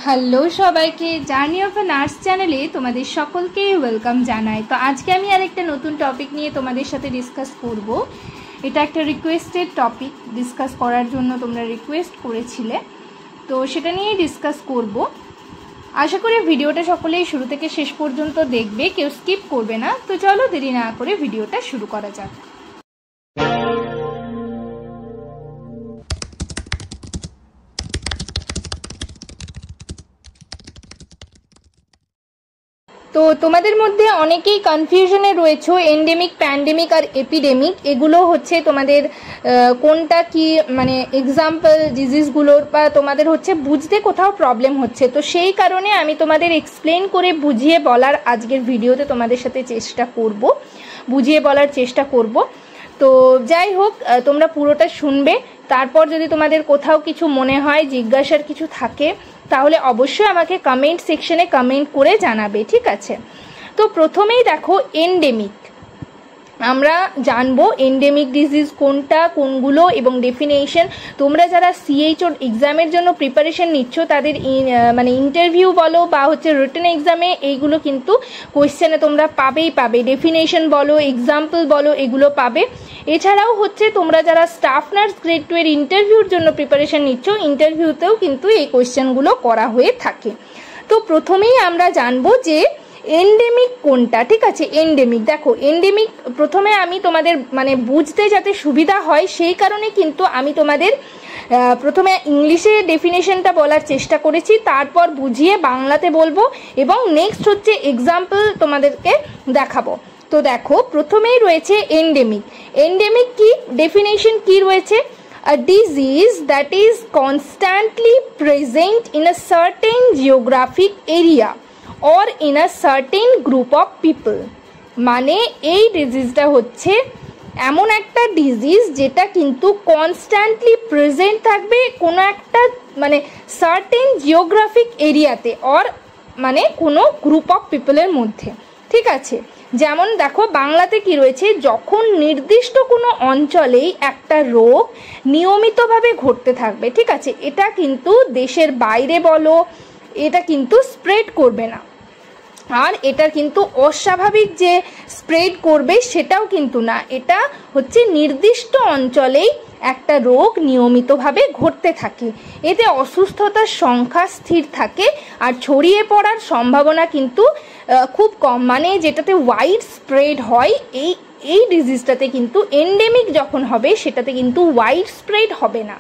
Hello সবাইকে, journey of a nurse চ্যানেলে তোমাদের সকলকে ওয়েলকাম জানাই। তো আজকে আমি আরেকটা নতুন টপিক নিয়ে তোমাদের সাথে ডিসকাস করব। এটা একটা রিকোয়েস্টেড টপিক, ডিসকাস করার জন্য তোমরা রিকোয়েস্ট করেছিলে, তো সেটা নিয়েই ডিসকাস করব। আশা করি ভিডিওটা সকলেই শুরু থেকে শেষ পর্যন্ত দেখবে, কেউ স্কিপ করবে না। তো চলো দেরি না করে ভিডিওটা শুরু করা যাক। তো তোমাদের মধ্যে অনেকেই কনফিউশনে রয়েছে এন্ডেমিক, প্যান্ডেমিক আর এপিডেমিক, এগুলো হচ্ছে তোমাদের কোনটা কি, মানে এক্সাম্পল ডিজিজগুলোর, বা তোমাদের হচ্ছে বুঝতে কোথাও প্রবলেম হচ্ছে। তো সেই কারণে আমি তোমাদের এক্সপ্লেন করে বুঝিয়ে বলার আজকের ভিডিওতে তোমাদের সাথে বুঝিয়ে বলার চেষ্টা করব। তো যাই হোক, তোমরা পুরোটা শুনবে, তারপর যদি তোমাদের কোথাও কিছু মনে হয়, জিজ্ঞাসার কিছু থাকে, তাহলে অবশ্যই আমাকে কমেন্ট সেকশনে কমেন্ট করে জানাবে, ঠিক আছে? তো প্রথমেই দেখো এন্ডেমিক, আমরা জানবো এন্ডেমিক ডিজিজ কোনটা, কোনগুলো এবং ডেফিনেশন। তোমরা যারা সিএইচও এক্সামের জন্য প্রিপারেশন নিচ্ছ, তাদের মানে ইন্টারভিউ বলো বা হচ্ছে রিটেন এক্সামে এইগুলো কিন্তু কোয়েশ্চেনে তোমরা পাবে। ডেফিনেশন বলো, এক্সাম্পল বলো, এগুলো পাবে। এছাড়াও হচ্ছে তোমরা যারা স্টাফ নার্স গ্রেড 2 এর ইন্টারভিউর জন্য প্রিপারেশন নিচ্ছ, ইন্টারভিউতেও কিন্তু এই কোয়েশ্চেনগুলো করা হয়ে থাকে। তো প্রথমেই আমরা জানবো যে এন্ডেমিক কোনটা, ঠিক আছে? এন্ডেমিক, দেখো এন্ডেমিক প্রথমে আমি তোমাদের মানে বুঝতে যাতে সুবিধা হয় সেই কারণে কিন্তু আমি তোমাদের প্রথমে ইংলিশে ডেফিনেশনটা বলার চেষ্টা করেছি, তারপর বুঝিয়ে বাংলাতে বলবো এবং নেক্সট হচ্ছে এক্সাম্পল তোমাদেরকে দেখাবো। তো দেখো প্রথমেই রয়েছে এন্ডেমিক। এন্ডেমিক কি, ডেফিনেশন কি রয়েছে? A disease that is constantly present in a certain geographic area or in a certain group of people। মানে এই ডিজিজটা হচ্ছে এমন একটা ডিজিজ যেটা কিন্তু কনস্ট্যান্টলি প্রেজেন্ট থাকবে কোনো একটা মানে সার্টেন জিওগ্রাফিক এরিয়াতে, অর মানে কোনো গ্রুপ অফ পিপলের মধ্যে, ঠিক আছে? যেমন দেখো বাংলাতে কি রয়েছে, যখন নির্দিষ্ট কোনো অঞ্চলেই একটা রোগ নিয়মিতভাবে ঘটতে থাকবে, ঠিক আছে? এটা কিন্তু দেশের বাইরে বলো, এটা কিন্তু স্প্রেড করবে না, আর এটার কিন্তু অস্বাভাবিক যে স্প্রেড করবে সেটাও কিন্তু না। এটা হচ্ছে নির্দিষ্ট অঞ্চলেই একটা রোগ নিয়মিতভাবে ঘটতে থাকে, এতে অসুস্থতার সংখ্যা স্থির থাকে আর ছড়িয়ে পড়ার সম্ভাবনা কিন্তু খুব কম। মানে যেটাতে ওয়াইড স্প্রেড হয়, এই ডিজিজটাতে কিন্তু এন্ডেমিক যখন হবে সেটাতে কিন্তু ওয়াইড স্প্রেড হবে না,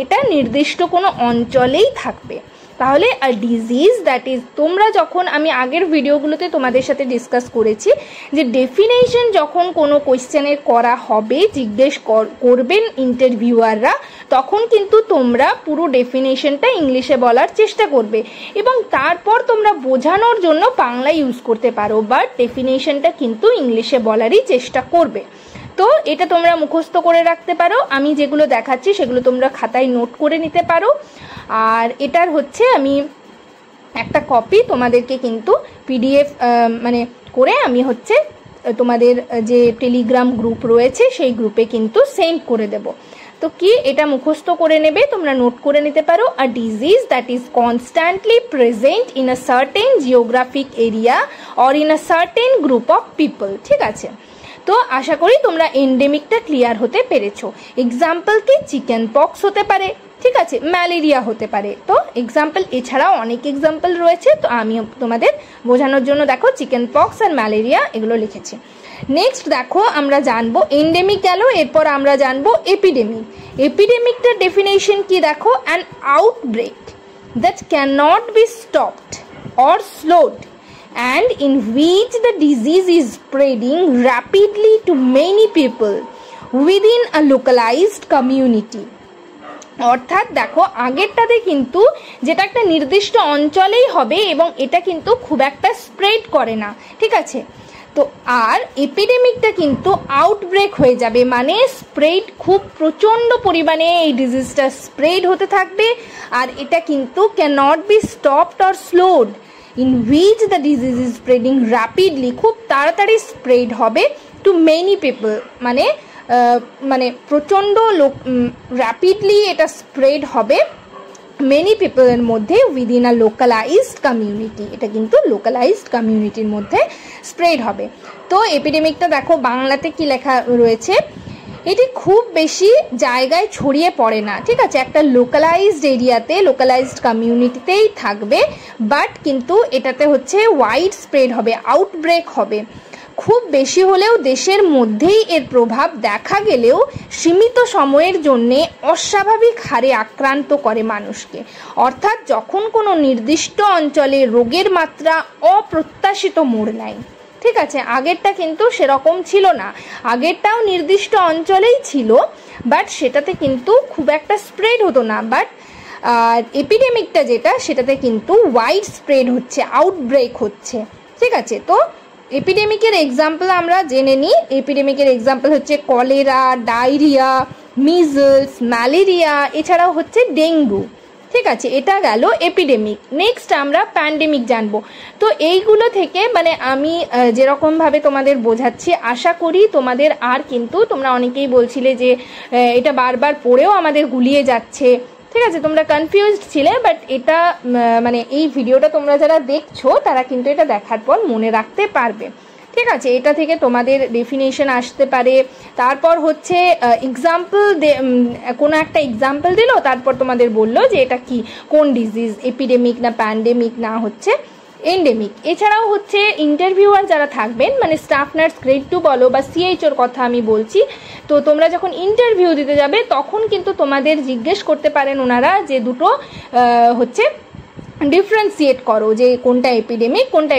এটা নির্দিষ্ট কোনো অঞ্চলেই থাকবে। তাহলে আর ডিজিজ দ্যাট ইজ, তোমরা যখন আমি আগের ভিডিওগুলোতে তোমাদের সাথে ডিসকাস করেছি যে ডেফিনেশন যখন কোনো কোয়েশ্চেনের করা হবে, জিজ্ঞেস করবেন ইন্টারভিউয়াররা, তখন কিন্তু তোমরা পুরো ডেফিনেশনটা ইংলিশে বলার চেষ্টা করবে এবং তারপর তোমরা বোঝানোর জন্য বাংলা ইউজ করতে পারো, বাট ডেফিনেশনটা কিন্তু ইংলিশে বলারই চেষ্টা করবে। তো এটা তোমরা মুখস্থ করে রাখতে পারো, আমি যেগুলো দেখাচ্ছি সেগুলো তোমরা খাতায় নোট করে নিতে পারো। আর এটার হচ্ছে আমি একটা কপি তোমাদেরকে কিন্তু পিডিএফ মানে করে আমি হচ্ছে তোমাদের যে টেলিগ্রাম গ্রুপ রয়েছে সেই গ্রুপে কিন্তু সেন্ড করে দেব। তো কি এটা মুখস্থ করে নেবে, তোমরা নোট করে নিতে পারো। আ disease that is constantly present in a certain geographic area or in a certain group of people, ঠিক আছে? তো আশা করি তোমরা এন্ডেমিকটা ক্লিয়ার হতে পেরেছো। এক্সাম্পল কি, চিকেন পক্স হতে পারে, ঠিক আছে, ম্যালেরিয়া হতে পারে। তো এক্সাম্পল এছাড়াও অনেক এক্সাম্পল রয়েছে, তো আমি তোমাদের বোঝানোর জন্য দেখো চিকেন পক্স আর ম্যালেরিয়া এগুলো লিখেছি। নেক্সট দেখো আমরা জানবো এন্ডেমিক গেল, এরপর আমরা জানবো এপিডেমিক। এপিডেমিকটার ডেফিনেশন কি দেখো, an outbreak that can not be stopped or স্লোড and in which the disease is spreading rapidly to many people within a localized community। অর্থাৎ দেখো আগেরটাতে কিন্তু যেটা একটা নির্দিষ্ট অঞ্চলেই হবে এবং এটা কিন্তু খুব একটা স্প্রেড করে না, ঠিক আছে? তো আর এপিডেমিকটা কিন্তু আউটব্রেক হয়ে যাবে, মানে স্প্রেড খুব প্রচণ্ড পরিমাণে এই ডিজিজটা স্প্রেড হতে থাকবে, আর এটা কিন্তু can not be stopped or স্লোড in which the disease is spreading rapidly, খুব তাড়াতাড়ি স্প্রেড হবে to many people, মানে প্রচণ্ড র্যাপিডলি এটা স্প্রেড হবে মেনি পিপলের মধ্যে উইদিন আ লোকালাইজড কমিউনিটি, এটা কিন্তু লোকালাইজড কমিউনিটির মধ্যে স্প্রেড হবে। তো এপিডেমিকটা দেখো বাংলাতে কি লেখা রয়েছে, এটি খুব বেশি জায়গায় ছড়িয়ে পড়ে না, ঠিক আছে, একটা লোকালাইজড এরিয়াতে লোকালাইজড কমিউনিটিতেই থাকবে, বাট কিন্তু এটাতে হচ্ছে ওয়াইড স্প্রেড হবে, আউটব্রেক হবে। খুব বেশি হলেও দেশের মধ্যেই এর প্রভাব দেখা গেলেও সীমিত সময়ের জন্যে অস্বাভাবিক হারে আক্রান্ত করে মানুষকে। অর্থাৎ যখন কোনো নির্দিষ্ট অঞ্চলে রোগের মাত্রা অপ্রত্যাশিত মোড় নেয়, ঠিক আছে, আগেরটা কিন্তু সেরকম ছিল না, আগেরটাও নির্দিষ্ট অঞ্চলেই ছিল, বাট সেটাতে কিন্তু খুব একটা স্প্রেড হতো না, বাট এপিডেমিকটা যেটা সেটাতে কিন্তু ওয়াইড স্প্রেড হচ্ছে, আউটব্রেক হচ্ছে, ঠিক আছে। তো এপিডেমিকের এক্সাম্পল আমরা জেনে নিই। এপিডেমিকের এক্সাম্পল হচ্ছে কলেরা, ডায়রিয়া, মিজলস, ম্যালেরিয়া, এছাড়াও হচ্ছে ডেঙ্গু, ঠিক আছে, এটা গেল এপিডেমিক। নেক্সট আমরা প্যান্ডেমিক জানবো। তো এইগুলো থেকে মানে আমি যেরকমভাবে তোমাদের বোঝাচ্ছি, আশা করি তোমাদের আর কিন্তু তোমরা অনেকেই বলছিলে যে এটা বারবার পড়েও আমাদের গুলিয়ে যাচ্ছে, ঠিক আছে, তোমরা কনফিউজড ছিলে, বাট এটা মানে এই ভিডিওটা তোমরা যারা দেখছো তারা কিন্তু এটা দেখার পর মনে রাখতে পারবে, ঠিক আছে। এটা থেকে তোমাদের ডেফিনেশন আসতে পারে, তারপর হচ্ছে এক্সাম্পল, কোনো একটা এক্সাম্পল দিল, তারপর তোমাদের বললো যে এটা কি, কোন ডিজিজ, এপিডেমিক না প্যান্ডেমিক না হচ্ছে এন্ডেমিক। এছাড়াও হচ্ছে ইন্টারভিউয়ার যারা থাকবেন, মানে স্টাফ নার্স গ্রেড 2 বলো বা সিএইচওর কথা আমি বলছি, তো তোমরা যখন ইন্টারভিউ দিতে যাবে তখন কিন্তু তোমাদের জিজ্ঞেস করতে পারেন ওনারা যে দুটো হচ্ছে ডিফারেন্সিয়েট করো, যে কোনটা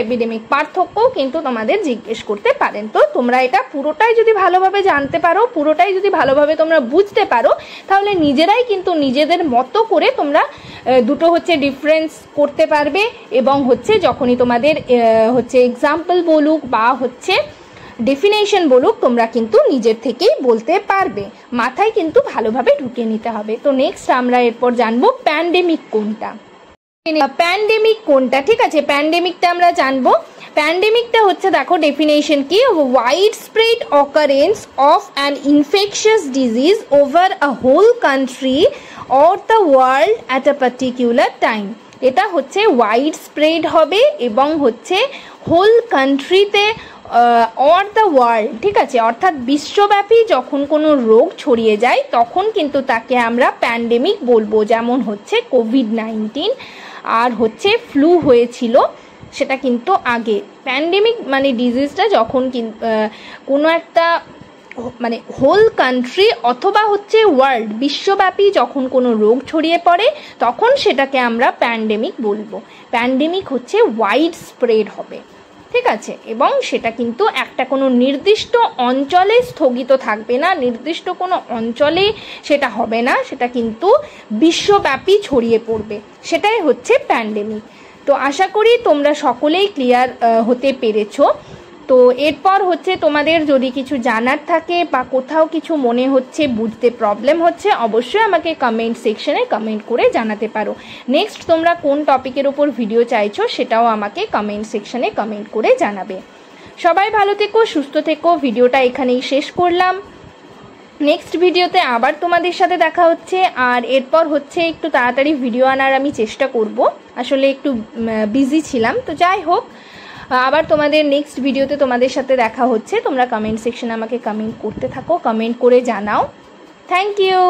এপিডেমিক পার্থক্যও কিন্তু তোমাদের জিজ্ঞেস করতে পারেন। তো তোমরা এটা পুরোটাই যদি ভালোভাবে জানতে পারো, পুরোটাই যদি ভালোভাবে তোমরা বুঝতে পারো, তাহলে নিজেরাই কিন্তু নিজেদের মতো করে তোমরা দুটো হচ্ছে ডিফারেন্স করতে পারবে, এবং হচ্ছে যখনই তোমাদের হচ্ছে এক্সাম্পল বলুক বা হচ্ছে ডেফিনেশন বলুক, তোমরা কিন্তু নিজের থেকেই বলতে পারবে, মাথায় কিন্তু ভালোভাবে ঢুকিয়ে নিতে হবে। তো নেক্সট আমরা এরপর জানবো প্যান্ডেমিক কোনটা। প্যান্ডেমিক কোনটা, ঠিক আছে, প্যান্ডেমিকটা আমরা জানবো। প্যান্ডেমিকটা হচ্ছে, দেখো ডেফিনেশন কি, wide spread occurrence of an infectious disease over a whole country or the world at a particular time. এটা হচ্ছে ওয়াইড স্প্রেড হবে এবং হচ্ছে হোল কান্ট্রিতে অর দ্য ওয়ার্ল্ড, ঠিক আছে, অর্থাৎ বিশ্বব্যাপী যখন কোনো রোগ ছড়িয়ে যায় তখন কিন্তু তাকে আমরা প্যান্ডেমিক বলবো। যেমন হচ্ছে কোভিড-19 আর হচ্ছে ফ্লু হয়েছিল, সেটা কিন্তু আগে। প্যান্ডেমিক মানে ডিজিজটা যখন কোনো একটা মানে হোল কান্ট্রি অথবা হচ্ছে ওয়ার্ল্ড, বিশ্বব্যাপী যখন কোনো রোগ ছড়িয়ে পড়ে তখন সেটাকে আমরা প্যান্ডেমিক বলবো। প্যান্ডেমিক হচ্ছে ওয়াইড স্প্রেড হবে, ঠিক আছে, এবং সেটা কিন্তু একটা কোনো নির্দিষ্ট অঞ্চলে স্থগিত থাকবে না, নির্দিষ্ট কোনো অঞ্চলে সেটা হবে না, সেটা কিন্তু বিশ্বব্যাপী ছড়িয়ে পড়বে, সেটাই হচ্ছে প্যান্ডেমিক। তো আশা করি তোমরা সকলেই ক্লিয়ার হতে পেরেছো। তো এরপর হচ্ছে তোমাদের যদি কিছু জানার থাকে বা কোথাও কিছু মনে হচ্ছে বুঝতে প্রবলেম হচ্ছে, অবশ্যই আমাকে কমেন্ট সেকশনে কমেন্ট করে জানাতে পারো। নেক্সট তোমরা কোন টপিকের ওপর ভিডিও চাইছো সেটাও আমাকে কমেন্ট সেকশনে কমেন্ট করে জানাবে। সবাই ভালো থেকো, সুস্থ থেকো। ভিডিওটা এখানেই শেষ করলাম। নেক্সট ভিডিওতে আবার তোমাদের সাথে দেখা হচ্ছে, আর এরপর হচ্ছে একটু তাড়াতাড়ি ভিডিও আনার আমি চেষ্টা করব, আসলে একটু বিজি ছিলাম। তো যাই হোক, আবার তোমাদের নেক্সট ভিডিওতে তোমাদের সাথে দেখা হচ্ছে। তোমরা কমেন্ট সেকশনে আমাকে কমেন্ট করতে থাকো, কমেন্ট করে জানাও। Thank you.